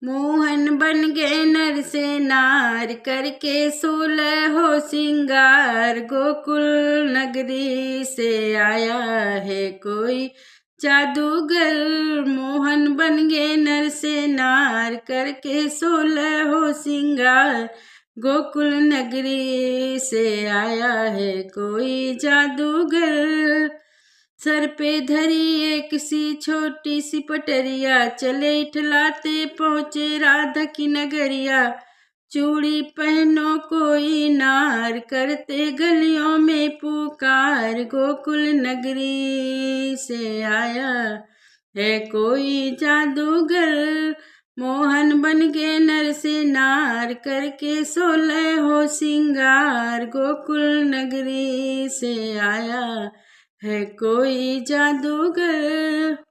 मोहन बन गए नर से नार, करके 16 हो सिंगार। गोकुल नगरी से आया है कोई जादूगर। मोहन बन गए नर से नार, करके 16 हो सिंगार। गोकुल नगरी से आया है कोई जादूगर। सर पे धरी एक सी छोटी सी पटरिया, चले इठलाते पहुँचे राधा की नगरिया। चूड़ी पहनो कोई नार, करते गलियों में पुकार। गोकुल नगरी से आया है कोई जादूगर। मोहन बन गए नर से नार, करके 16 हो सिंगार। गोकुल नगरी से आया है कोई जादूगर।